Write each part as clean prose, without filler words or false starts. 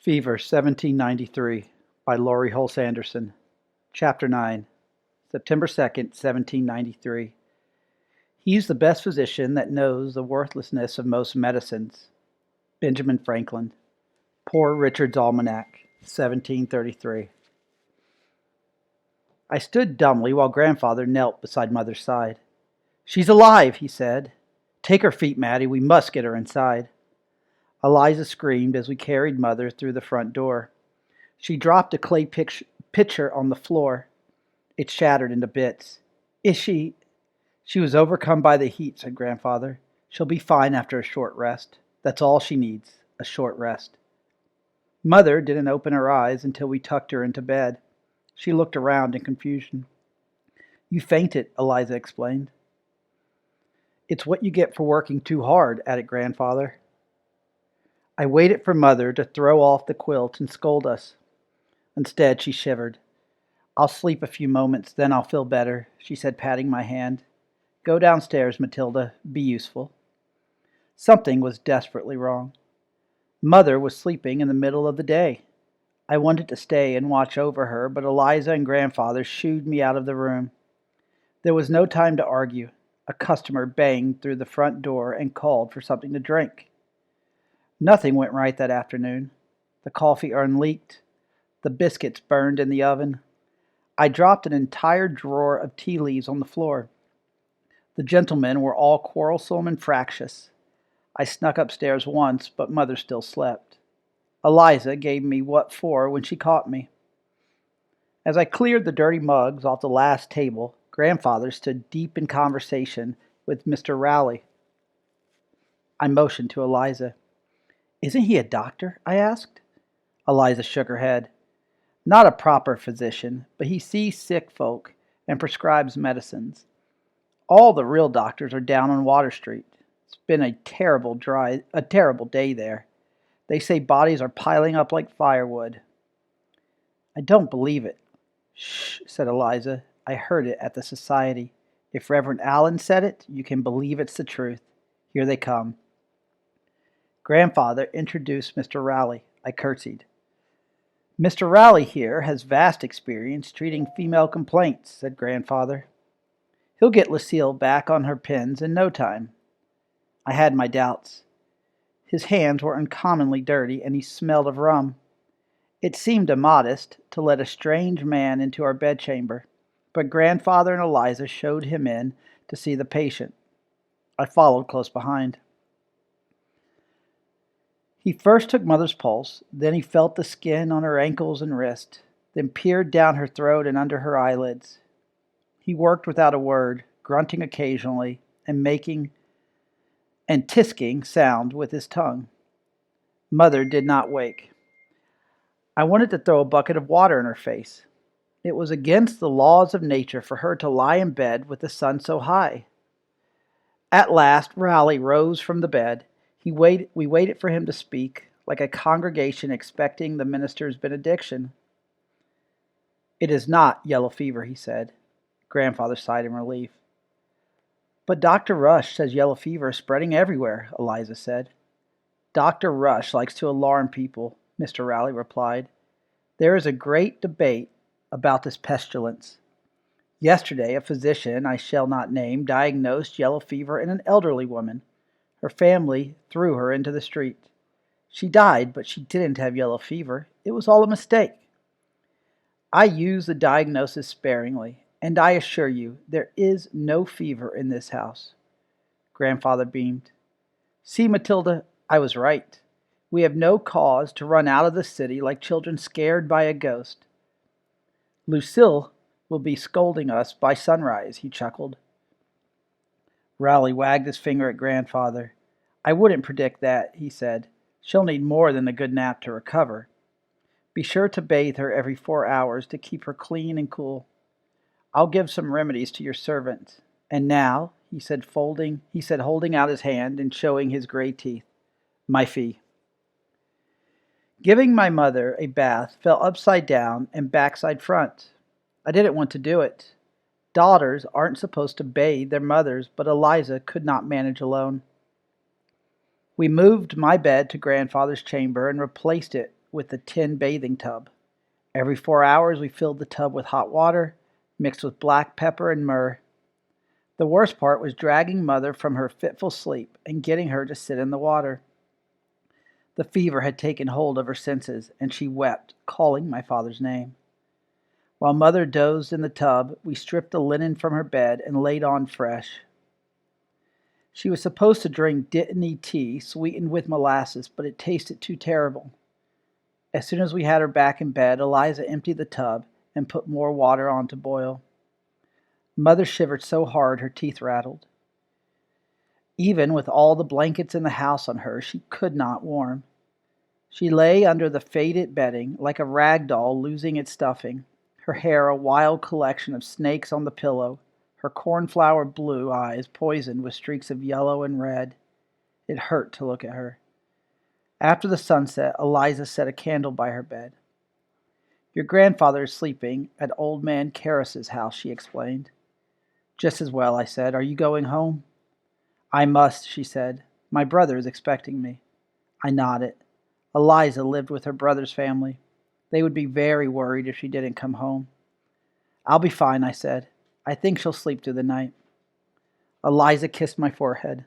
Fever, 1793, by Laurie Halse. Chapter 9, September 2nd, 1793. He's the best physician that knows the worthlessness of most medicines. Benjamin Franklin. Poor Richard's Almanac, 1733. I stood dumbly while Grandfather knelt beside Mother's side. "She's alive," he said. "Take her feet, Mattie. We must get her inside." Eliza screamed as we carried Mother through the front door. She dropped a clay pitcher on the floor. It shattered into bits. "Is she—" "She was overcome by the heat," said Grandfather. "She'll be fine after a short rest. That's all she needs, a short rest." Mother didn't open her eyes until we tucked her into bed. She looked around in confusion. "You fainted," Eliza explained. "It's what you get for working too hard," added Grandfather. I waited for Mother to throw off the quilt and scold us. Instead, she shivered. "I'll sleep a few moments, then I'll feel better," she said, patting my hand. "Go downstairs, Matilda. Be useful." Something was desperately wrong. Mother was sleeping in the middle of the day. I wanted to stay and watch over her, but Eliza and Grandfather shooed me out of the room. There was no time to argue. A customer banged through the front door and called for something to drink. Nothing went right that afternoon. The coffee urn leaked. The biscuits burned in the oven. I dropped an entire drawer of tea leaves on the floor. The gentlemen were all quarrelsome and fractious. I snuck upstairs once, but Mother still slept. Eliza gave me what for when she caught me. As I cleared the dirty mugs off the last table, Grandfather stood deep in conversation with Mr. Rowley. I motioned to Eliza. "Isn't he a doctor?" I asked. Eliza shook her head. "Not a proper physician, but he sees sick folk and prescribes medicines. All the real doctors are down on Water Street. It's been a terrible day there. They say bodies are piling up like firewood." "I don't believe it." "Shh," said Eliza. "I heard it at the society. If Reverend Allen said it, you can believe it's the truth. Here they come." Grandfather introduced Mr. Rowley. I curtsied. "Mr. Rowley here has vast experience treating female complaints," said Grandfather. "He'll get Lucille back on her pins in no time." I had my doubts. His hands were uncommonly dirty, and he smelled of rum. It seemed immodest to let a strange man into our bedchamber, but Grandfather and Eliza showed him in to see the patient. I followed close behind. He first took Mother's pulse, then he felt the skin on her ankles and wrist, then peered down her throat and under her eyelids. He worked without a word, grunting occasionally and making and tisking sound with his tongue. Mother did not wake. I wanted to throw a bucket of water in her face. It was against the laws of nature for her to lie in bed with the sun so high. At last Rowley rose from the bed. We waited for him to speak, like a congregation expecting the minister's benediction. "It is not yellow fever," he said. Grandfather sighed in relief. "But Dr. Rush says yellow fever is spreading everywhere," Eliza said. "Dr. Rush likes to alarm people," Mr. Rowley replied. "There is a great debate about this pestilence. Yesterday, a physician I shall not name diagnosed yellow fever in an elderly woman. Her family threw her into the street. She died, but she didn't have yellow fever. It was all a mistake. I use the diagnosis sparingly, and I assure you there is no fever in this house." Grandfather beamed. "See, Matilda, I was right. We have no cause to run out of the city like children scared by a ghost. Lucille will be scolding us by sunrise," he chuckled. Rowley wagged his finger at Grandfather. "I wouldn't predict that," he said. "She'll need more than a good nap to recover. Be sure to bathe her every 4 hours to keep her clean and cool. I'll give some remedies to your servant. And now," he said, holding out his hand and showing his gray teeth, "my fee." Giving my mother a bath fell upside down and backside front. I didn't want to do it. Daughters aren't supposed to bathe their mothers, but Eliza could not manage alone. We moved my bed to Grandfather's chamber and replaced it with the tin bathing tub. Every 4 hours we filled the tub with hot water, mixed with black pepper and myrrh. The worst part was dragging Mother from her fitful sleep and getting her to sit in the water. The fever had taken hold of her senses, and she wept, calling my father's name. While Mother dozed in the tub, we stripped the linen from her bed and laid on fresh. She was supposed to drink dittany tea sweetened with molasses, but it tasted too terrible. As soon as we had her back in bed, Eliza emptied the tub and put more water on to boil. Mother shivered so hard her teeth rattled. Even with all the blankets in the house on her, she could not warm. She lay under the faded bedding like a rag doll losing its stuffing, her hair a wild collection of snakes on the pillow, her cornflower blue eyes poisoned with streaks of yellow and red. It hurt to look at her. After the sunset, Eliza set a candle by her bed. "Your grandfather is sleeping at old man Karras's house," she explained. "Just as well," I said. "Are you going home?" "I must," she said. "My brother is expecting me." I nodded. Eliza lived with her brother's family. They would be very worried if she didn't come home. "I'll be fine," I said. "I think she'll sleep through the night." Eliza kissed my forehead.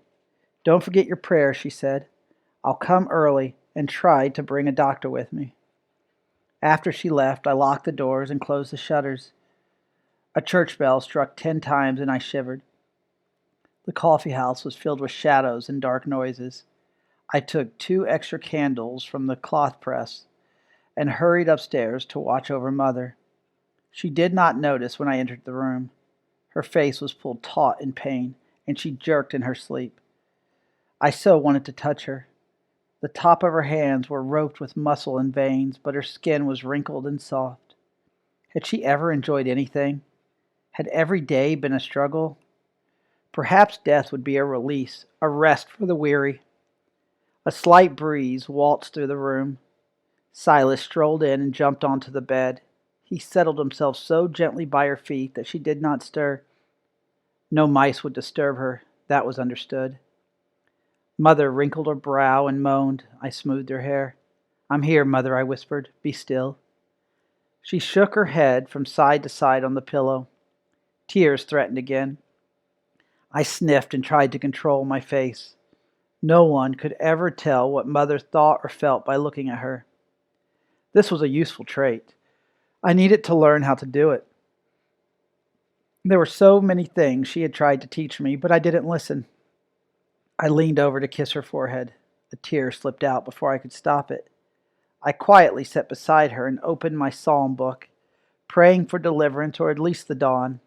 "Don't forget your prayers," she said. "I'll come early and try to bring a doctor with me." After she left, I locked the doors and closed the shutters. A church bell struck 10 times and I shivered. The coffee house was filled with shadows and dark noises. I took 2 extra candles from the cloth press and hurried upstairs to watch over Mother. She did not notice when I entered the room. Her face was pulled taut in pain, and she jerked in her sleep. I so wanted to touch her. The top of her hands were roped with muscle and veins, but her skin was wrinkled and soft. Had she ever enjoyed anything? Had every day been a struggle? Perhaps death would be a release, a rest for the weary. A slight breeze waltzed through the room. Silas strolled in and jumped onto the bed. He settled himself so gently by her feet that she did not stir. No mice would disturb her, that was understood. Mother wrinkled her brow and moaned. I smoothed her hair. "I'm here, Mother," I whispered. "Be still." She shook her head from side to side on the pillow. Tears threatened again. I sniffed and tried to control my face. No one could ever tell what Mother thought or felt by looking at her. This was a useful trait. I needed to learn how to do it. There were so many things she had tried to teach me, but I didn't listen. I leaned over to kiss her forehead. A tear slipped out before I could stop it. I quietly sat beside her and opened my psalm book, praying for deliverance or at least the dawn.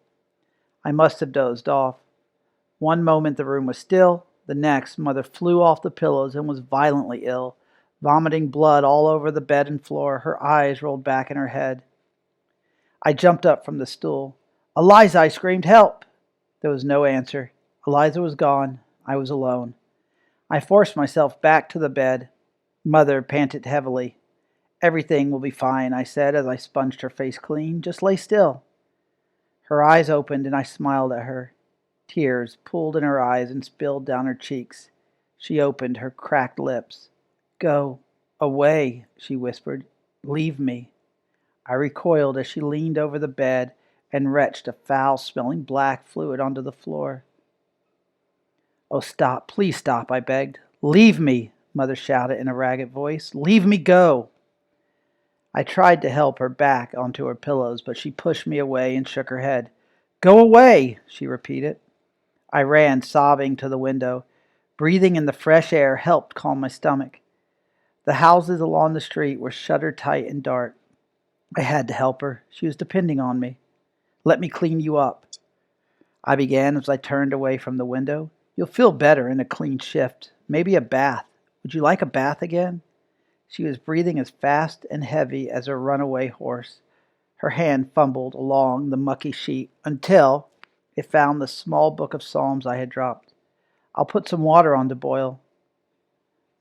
I must have dozed off. One moment the room was still, the next Mother flew off the pillows and was violently ill, vomiting blood all over the bed and floor. Her eyes rolled back in her head. I jumped up from the stool. "Eliza!" I screamed. "Help!" There was no answer. Eliza was gone. I was alone. I forced myself back to the bed. Mother panted heavily. "Everything will be fine," I said as I sponged her face clean. "Just lay still." Her eyes opened and I smiled at her. Tears pooled in her eyes and spilled down her cheeks. She opened her cracked lips. "Go away," she whispered. "Leave me." I recoiled as she leaned over the bed and retched a foul-smelling black fluid onto the floor. "Oh, stop, please stop," I begged. "Leave me," Mother shouted in a ragged voice. "Leave me go." I tried to help her back onto her pillows, but she pushed me away and shook her head. "Go away," she repeated. I ran, sobbing, to the window. Breathing in the fresh air helped calm my stomach. The houses along the street were shuttered tight and dark. I had to help her. She was depending on me. "Let me clean you up," I began as I turned away from the window. "You'll feel better in a clean shift. Maybe a bath. Would you like a bath again?" She was breathing as fast and heavy as a runaway horse. Her hand fumbled along the mucky sheet until it found the small book of Psalms I had dropped. "I'll put some water on to boil."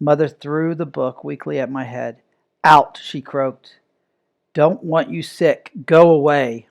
Mother threw the book weakly at my head. "Out," she croaked. "Don't want you sick. Go away."